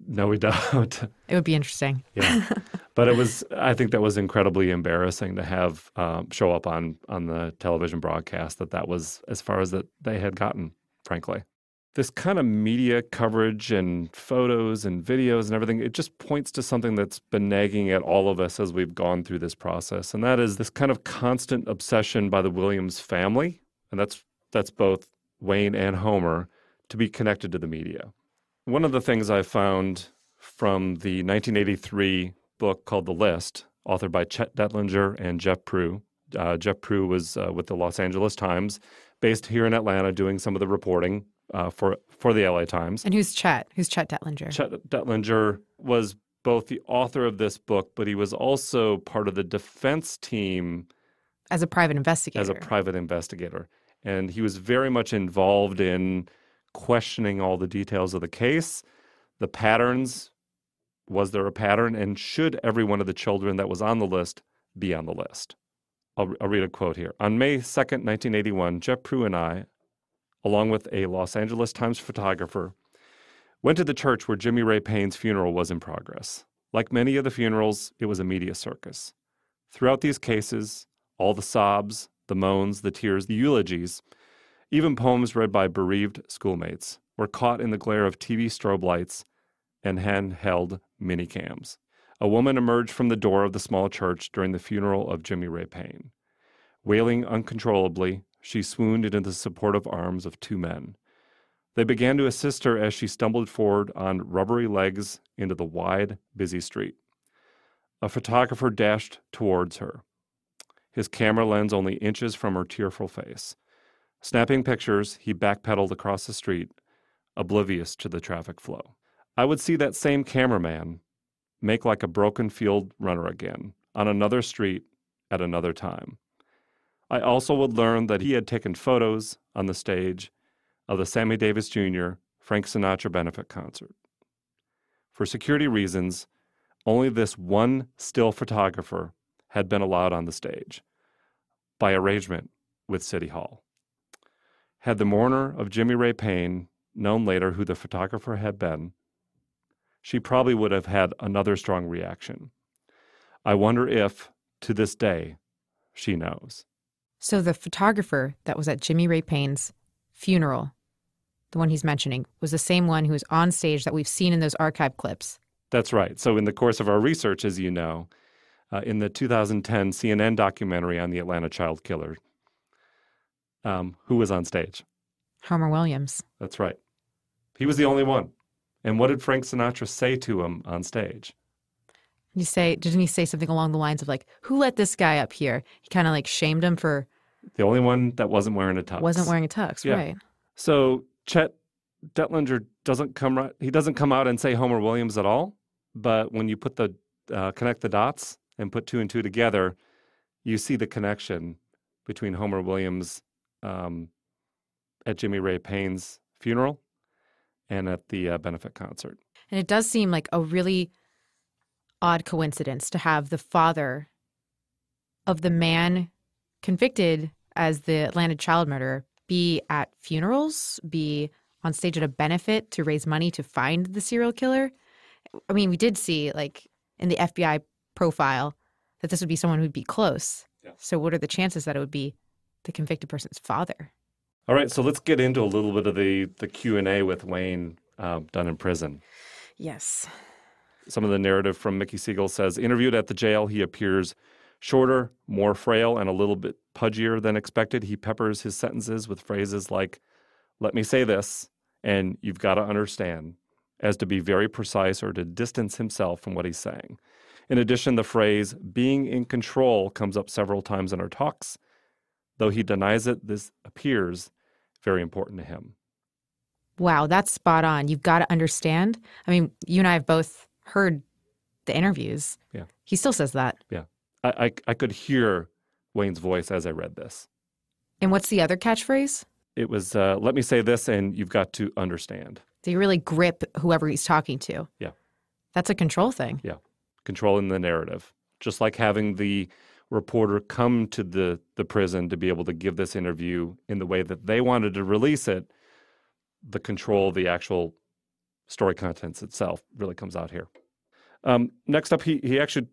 No, we don't. It would be interesting. Yeah. But I think that was incredibly embarrassing to have show up on the television broadcast that was as far as that they had gotten, frankly. This kind of media coverage and photos and videos and everything, it just points to something that's been nagging at all of us as we've gone through this process. And that is this kind of constant obsession by the Williams family, and that's both Wayne and Homer, to be connected to the media. One of the things I found from the 1983 book called The List, authored by Chet Detlinger and Jeff Prue. Jeff Prue was with the Los Angeles Times, based here in Atlanta, doing some of the reporting for the LA Times. And who's Chet? Who's Chet Detlinger? Chet Detlinger was both the author of this book, but he was also part of the defense team. As a private investigator. And he was very much involved in questioning all the details of the case, the patterns. Was there a pattern? And should every one of the children that was on the list be on the list? I'll read a quote here. On May 2nd, 1981, Jeff Prue and I, along with a Los Angeles Times photographer, went to the church where Jimmy Ray Payne's funeral was in progress. Like many of the funerals, it was a media circus. Throughout these cases, all the sobs, the moans, the tears, the eulogies, even poems read by bereaved schoolmates, were caught in the glare of TV strobe lights and handheld minicams. A woman emerged from the door of the small church during the funeral of Jimmy Ray Payne. Wailing uncontrollably, she swooned into the supportive arms of two men. They began to assist her as she stumbled forward on rubbery legs into the wide, busy street. A photographer dashed towards her, his camera lens only inches from her tearful face. Snapping pictures, he backpedaled across the street, oblivious to the traffic flow. I would see that same cameraman make like a broken field runner again, on another street at another time. I also would learn that he had taken photos on the stage of the Sammy Davis Jr. Frank Sinatra benefit concert. For security reasons, only this one still photographer had been allowed on the stage, by arrangement with City Hall. Had the mourner of Jimmy Ray Payne known later who the photographer had been, she probably would have had another strong reaction. I wonder if, to this day, she knows. So the photographer that was at Jimmy Ray Payne's funeral, the one he's mentioning, was the same one who was on stage that we've seen in those archive clips. That's right. So in the course of our research, as you know, in the 2010 CNN documentary on the Atlanta child killer, who was on stage? Homer Williams. That's right. He was the only one. And what did Frank Sinatra say to him on stage? Didn't he say something along the lines of like, who let this guy up here? He kind of like shamed him for the only one that wasn't wearing a tux. Wasn't wearing a tux, Yeah. right. So Chet Detlinger doesn't come out and say Homer Williams at all, but when you put the connect the dots and put two and two together, you see the connection between Homer Williams at Jimmy Ray Payne's funeral and at the benefit concert. And it does seem like a really odd coincidence to have the father of the man convicted as the Atlanta child murderer be at funerals, be on stage at a benefit to raise money to find the serial killer. I mean, we did see, like, in the FBI profile that this would be someone who'd be close. Yeah. So what are the chances that it would be the convicted person's father? All right, so let's get into a little bit of the Q&A with Wayne done in prison. Yes. Some of the narrative from Mickey Siegel says, interviewed at the jail, he appears shorter, more frail, and a little bit pudgier than expected. He peppers his sentences with phrases like, let me say this, and you've got to understand, as to be very precise or to distance himself from what he's saying. In addition, the phrase, being in control, comes up several times in our talks. Though he denies it, this appears very important to him. Wow, that's spot on. You've got to understand. I mean, you and I have both heard the interviews. Yeah. He still says that. Yeah. I could hear Wayne's voice as I read this. And what's the other catchphrase? It was, let me say this, and you've got to understand. So you really grip whoever he's talking to. Yeah. That's a control thing. Yeah. Controlling the narrative. Just like having the reporter come to the prison to be able to give this interview in the way that they wanted to release it, the control of the actual story contents itself really comes out here. Next up, he actually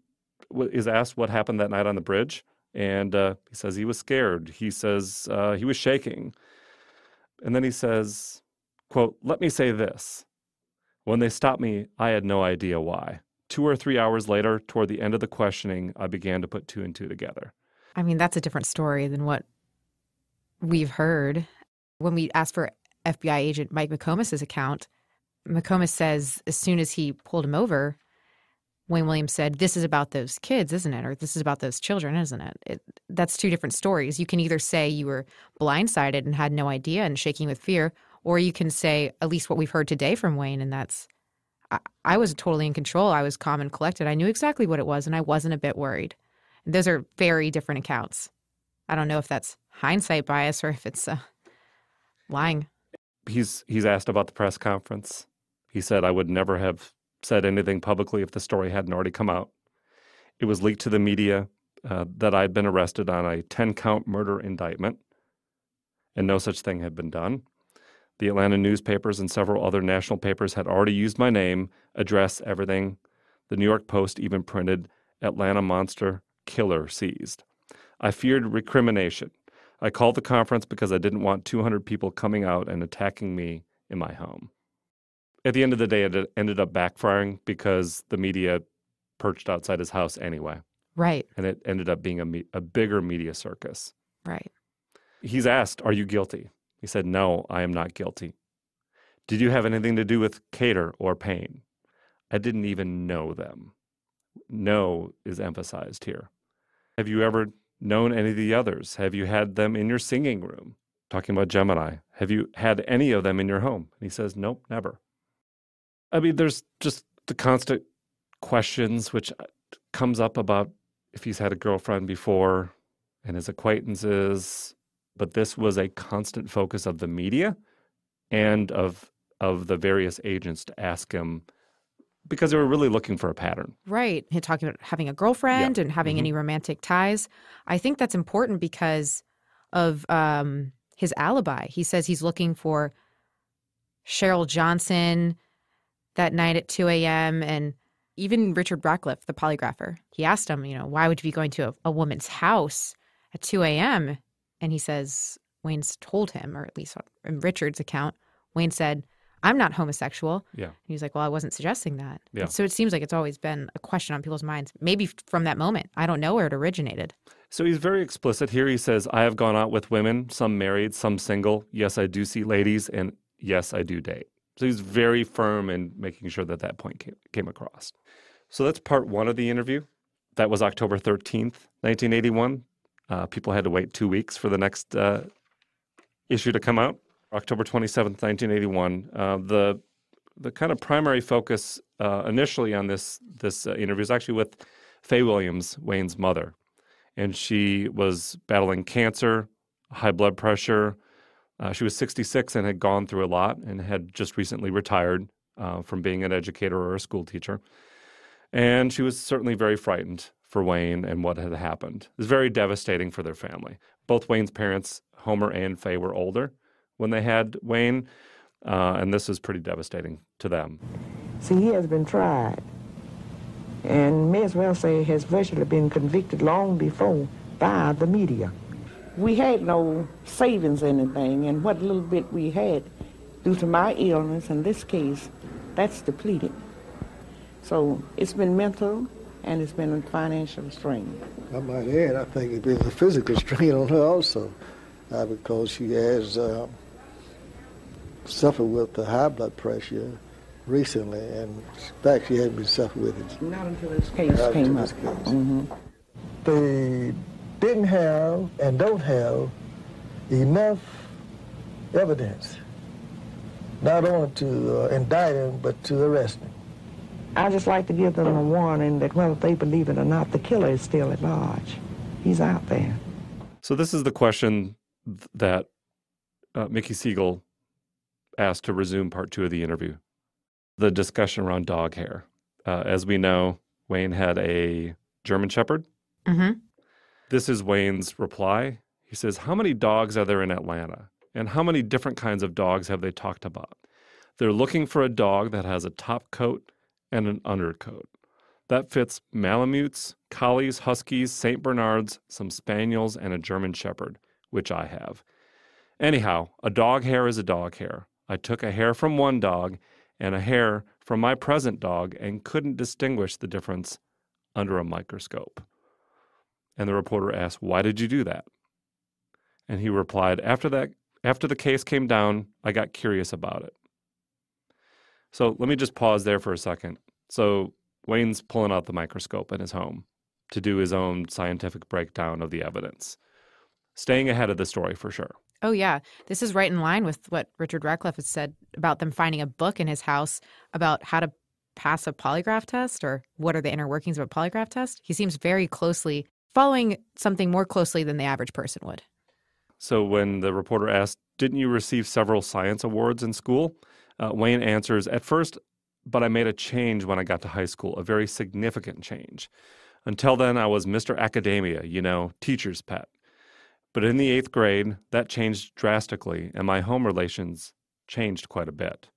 is asked what happened that night on the bridge, and he says he was scared. He says he was shaking. And then he says, quote, let me say this. When they stopped me, I had no idea why. 2 or 3 hours later, toward the end of the questioning, I began to put two and two together. I mean, that's a different story than what we've heard. When we asked for FBI agent Mike McComas's account, McComas says as soon as he pulled him over, Wayne Williams said, this is about those kids, isn't it? Or this is about those children, isn't it? That's two different stories. You can either say you were blindsided and had no idea and shaking with fear, or you can say at least what we've heard today from Wayne, and that's, I was totally in control. I was calm and collected. I knew exactly what it was, and I wasn't a bit worried. And those are very different accounts. I don't know if that's hindsight bias or if it's lying. He's asked about the press conference. He said, I would never have said anything publicly if the story hadn't already come out. It was leaked to the media that I'd been arrested on a 10-count murder indictment, and no such thing had been done. The Atlanta newspapers and several other national papers had already used my name, address, everything. The New York Post even printed Atlanta Monster Killer Seized. I feared recrimination. I called the conference because I didn't want 200 people coming out and attacking me in my home. At the end of the day, it ended up backfiring because the media perched outside his house anyway. Right. And it ended up being a bigger media circus. Right. He's asked, are you guilty? He said, no, I am not guilty. Did you have anything to do with Cater or Payne? I didn't even know them. No is emphasized here. Have you ever known any of the others? Have you had them in your singing room? Talking about Gemini. Have you had any of them in your home? And he says, nope, never. I mean, there's just the constant questions which comes up about if he's had a girlfriend before and his acquaintances. But this was a constant focus of the media and of the various agents to ask him because they were really looking for a pattern. Right. He's talking about having a girlfriend and having any romantic ties. I think that's important because of his alibi. He says he's looking for Cheryl Johnson that night at 2 a.m. And even Richard Ratcliffe, the polygrapher, he asked him, why would you be going to a woman's house at 2 a.m.? And he says Wayne's told him, or at least in Richard's account, Wayne said, I'm not homosexual. Yeah. And he's like, well, I wasn't suggesting that. Yeah. And so it seems like it's always been a question on people's minds, maybe from that moment. I don't know where it originated. So he's very explicit here. He says, I have gone out with women, some married, some single. Yes, I do see ladies, and yes, I do date. So he's very firm in making sure that point came across. So that's part one of the interview. That was October 13th, 1981. People had to wait 2 weeks for the next issue to come out. October 27th, 1981. The kind of primary focus initially on this interview is actually with Faye Williams, Wayne's mother. And she was battling cancer, high blood pressure. She was 66 and had gone through a lot and had just recently retired from being an educator or a school teacher. And she was certainly very frightened for Wayne and what had happened. It was very devastating for their family. Both Wayne's parents, Homer and Faye, were older when they had Wayne, and this was pretty devastating to them. See, he has been tried, and may as well say has virtually been convicted long before by the media. We had no savings or anything, and what little bit we had, due to my illness in this case, that's depleted. So it's been mental and it's been a financial strain. I might add, I think it's been a physical strain on her also, because she has suffered with the high blood pressure recently, and in fact she hadn't been suffering with it. Not until this case came up. Mm-hmm. They didn't have and don't have enough evidence, not only to indict him, but to arrest him. I just like to give them a warning that whether they believe it or not, the killer is still at large. He's out there. So this is the question that Mickey Siegel asked to resume part two of the interview. The discussion around dog hair. As we know, Wayne had a German Shepherd. Mm-hmm. This is Wayne's reply. He says, how many dogs are there in Atlanta? And how many different kinds of dogs have they talked about? They're looking for a dog that has a top coat and an undercoat. That fits Malamutes, Collies, Huskies, St. Bernards, some Spaniels, and a German Shepherd, which I have. Anyhow, a dog hair is a dog hair. I took a hair from one dog and a hair from my present dog and couldn't distinguish the difference under a microscope. And the reporter asked, why did you do that? And he replied, after the case came down, I got curious about it. So let me just pause there for a second. So Wayne's pulling out the microscope in his home to do his own scientific breakdown of the evidence. Staying ahead of the story for sure. Oh, yeah. This is right in line with what Richard Ratcliffe has said about them finding a book in his house about how to pass a polygraph test, or what are the inner workings of a polygraph test. He seems very closely following something more closely than the average person would. So when the reporter asked, didn't you receive several science awards in school? Wayne answers, at first, but I made a change when I got to high school, a very significant change. Until then, I was Mr. Academia, teacher's pet. But in the 8th grade, that changed drastically, and my home relations changed quite a bit.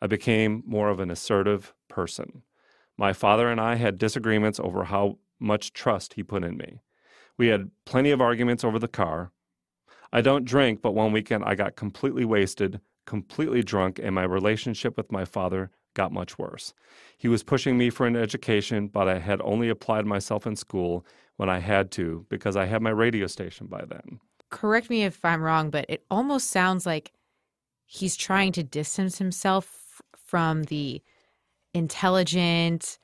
I became more of an assertive person. My father and I had disagreements over how much trust he put in me. We had plenty of arguments over the car. I don't drink, but one weekend I got completely wasted, completely drunk, and my relationship with my father got much worse. He was pushing me for an education, but I had only applied myself in school when I had to because I had my radio station by then. Correct me if I'm wrong, but it almost sounds like he's trying to distance himself from the intelligent,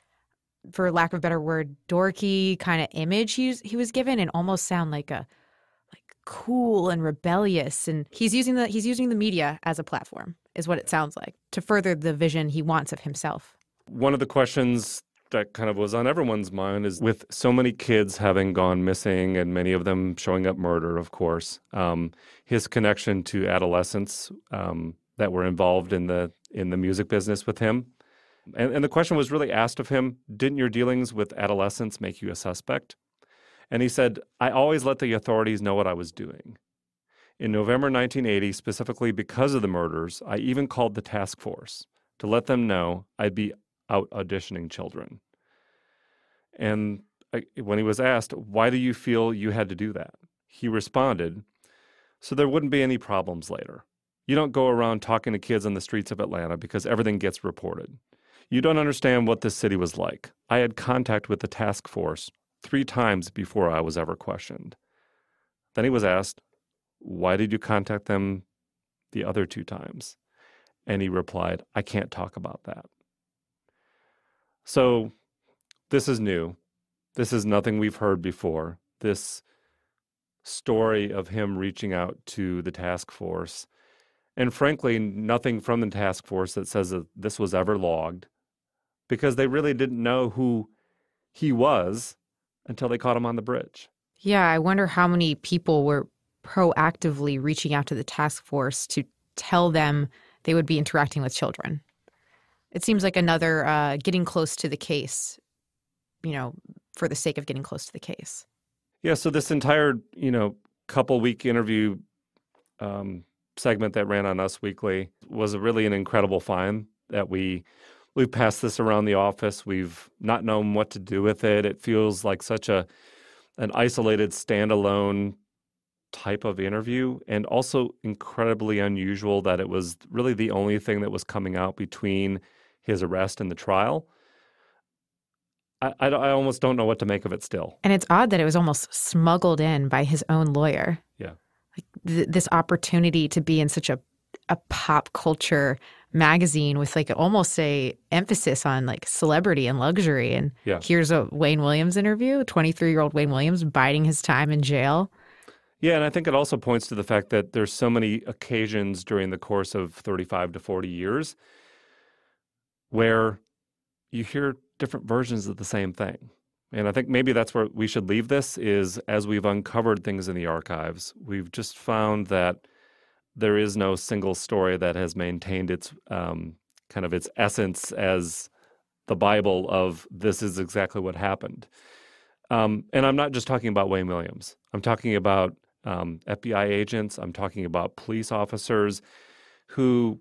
for lack of a better word, dorky kind of image he was given, and almost sound like cool and rebellious. And he's using the media as a platform, is what it sounds like, to further the vision he wants of himself. One of the questions that kind of was on everyone's mind is, with so many kids having gone missing and many of them showing up murdered, of course, his connection to adolescents that were involved in the music business with him. And the question was really asked of him, didn't your dealings with adolescents make you a suspect? And he said, I always let the authorities know what I was doing. In November 1980, specifically because of the murders, I even called the task force to let them know I'd be out auditioning children. And when he was asked, why do you feel you had to do that? He responded, so there wouldn't be any problems later. You don't go around talking to kids on the streets of Atlanta because everything gets reported. You don't understand what this city was like. I had contact with the task force 3 times before I was ever questioned. Then he was asked, why did you contact them the other 2 times? And he replied, I can't talk about that. So This is new. This is nothing we've heard before. This story of him reaching out to the task force, and frankly, nothing from the task force that says that this was ever logged, because they really didn't know who he was until they caught him on the bridge. Yeah, I wonder how many people were proactively reaching out to the task force to tell them they would be interacting with children. It seems like another getting close to the case, for the sake of getting close to the case. Yeah, so this entire, couple-week interview segment that ran on Us Weekly was really an incredible find that we've passed this around the office. We've not known what to do with it. It feels like such an isolated, standalone type of interview, and also incredibly unusual that it was really the only thing that was coming out between his arrest and the trial. I almost don't know what to make of it still. And it's odd that it was almost smuggled in by his own lawyer. Yeah. This opportunity to be in such a pop culture magazine with almost a emphasis on celebrity and luxury. And here's a Wayne Williams interview, 23-year-old Wayne Williams biding his time in jail. Yeah, and I think it also points to the fact that there's so many occasions during the course of 35 to 40 years where you hear different versions of the same thing. And I think maybe that's where we should leave this, is as we've uncovered things in the archives, we've just found that there is no single story that has maintained its its essence as the Bible of this is exactly what happened. And I'm not just talking about Wayne Williams. I'm talking about FBI agents. I'm talking about police officers who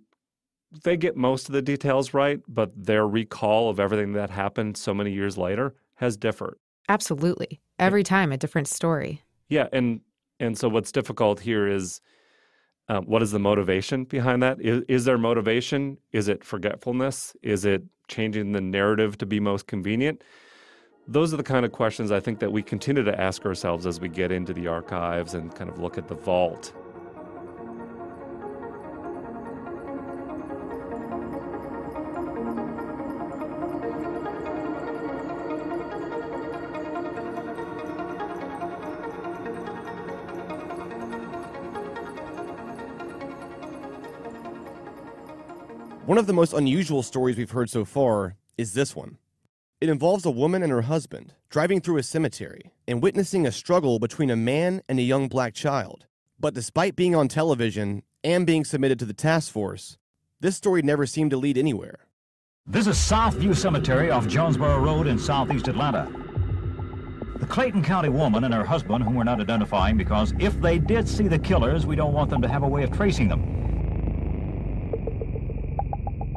they get most of the details right, but their recall of everything that happened so many years later has differed. Absolutely. Every time a different story. Yeah, and so what's difficult here is what is the motivation behind that? Is there motivation? Is it forgetfulness? Is it changing the narrative to be most convenient? Those are the kind of questions I think that we continue to ask ourselves as we get into the archives and kind of look at the vault. One of the most unusual stories we've heard so far is this one. It involves a woman and her husband driving through a cemetery and witnessing a struggle between a man and a young black child. But despite being on television and being submitted to the task force, this story never seemed to lead anywhere. This is Southview Cemetery off Jonesboro Road in southeast Atlanta. The Clayton County woman and her husband, whom we're not identifying because if they did see the killers, we don't want them to have a way of tracing them.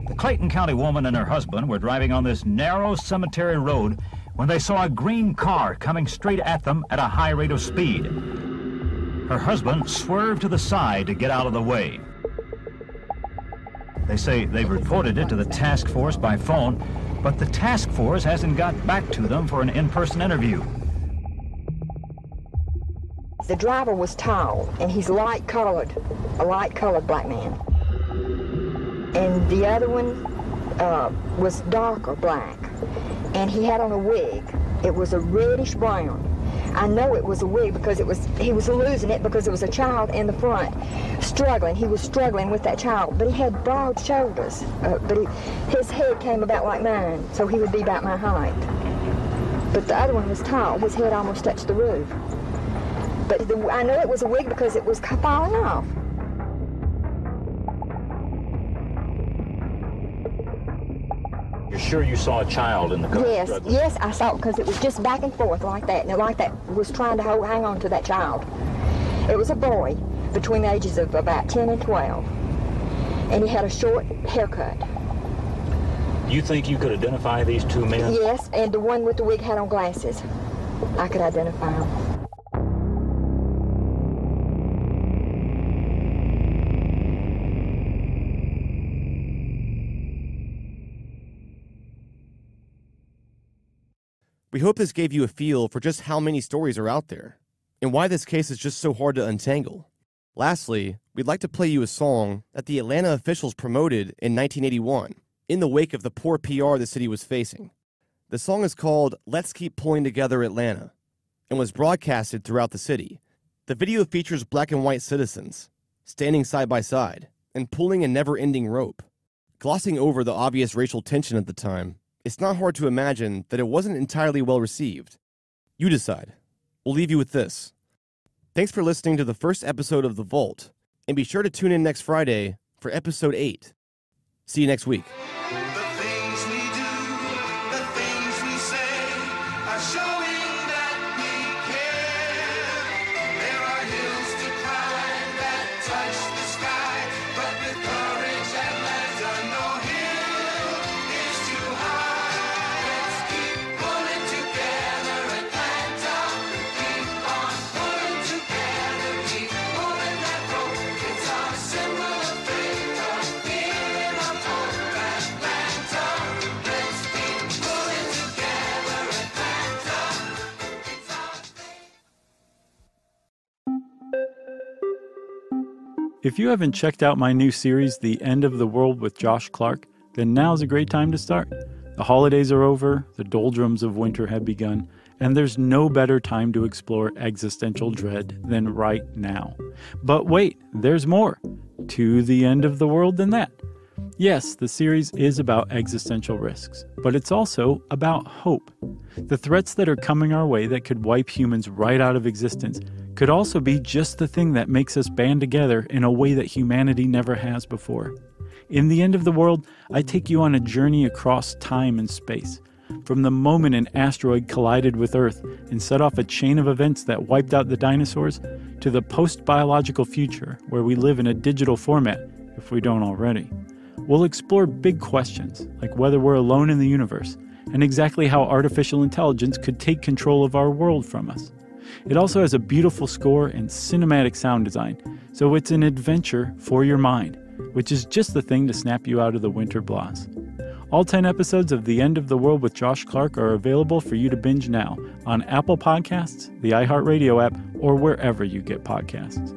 The Clayton County woman and her husband were driving on this narrow cemetery road when they saw a green car coming straight at them at a high rate of speed. Her husband swerved to the side to get out of the way. They say they've reported it to the task force by phone, but the task force hasn't got back to them for an in-person interview. The driver was tall, and he's light-colored, a light-colored black man. And the other one was darker black, and he had on a wig. It was a reddish brown. I know it was a wig because he was losing it because there was a child in the front struggling. He was struggling with that child, but he had broad shoulders. His head came about like mine, so he would be about my height. But the other one was tall. His head almost touched the roof. But I know it was a wig because it was falling off. You're sure you saw a child in the car? Yes, I saw it because it was just back and forth like that, and like that was trying to hang on to that child. It was a boy between the ages of about 10 and 12, and he had a short haircut. You think you could identify these two men? Yes, and the one with the wig had on glasses. I could identify him. We hope this gave you a feel for just how many stories are out there, and why this case is just so hard to untangle. Lastly, we'd like to play you a song that the Atlanta officials promoted in 1981, in the wake of the poor PR the city was facing. The song is called Let's Keep Pulling Together Atlanta and was broadcasted throughout the city. The video features black and white citizens standing side by side and pulling a never-ending rope. Glossing over the obvious racial tension at the time, it's not hard to imagine that it wasn't entirely well received. You decide. We'll leave you with this. Thanks for listening to the first episode of The Vault, and be sure to tune in next Friday for episode 8. See you next week. If you haven't checked out my new series, The End of the World with Josh Clark, then now's a great time to start. The holidays are over, the doldrums of winter have begun, and there's no better time to explore existential dread than right now. But wait, there's more to the end of the world than that. Yes, the series is about existential risks, but it's also about hope. The threats that are coming our way that could wipe humans right out of existence could also be just the thing that makes us band together in a way that humanity never has before. In The End of the World, I take you on a journey across time and space. From the moment an asteroid collided with Earth and set off a chain of events that wiped out the dinosaurs, to the post-biological future where we live in a digital format, if we don't already. We'll explore big questions, like whether we're alone in the universe, and exactly how artificial intelligence could take control of our world from us. It also has a beautiful score and cinematic sound design, so it's an adventure for your mind, which is just the thing to snap you out of the winter blahs. All 10 episodes of The End of the World with Josh Clark are available for you to binge now on Apple Podcasts, the iHeartRadio app, or wherever you get podcasts.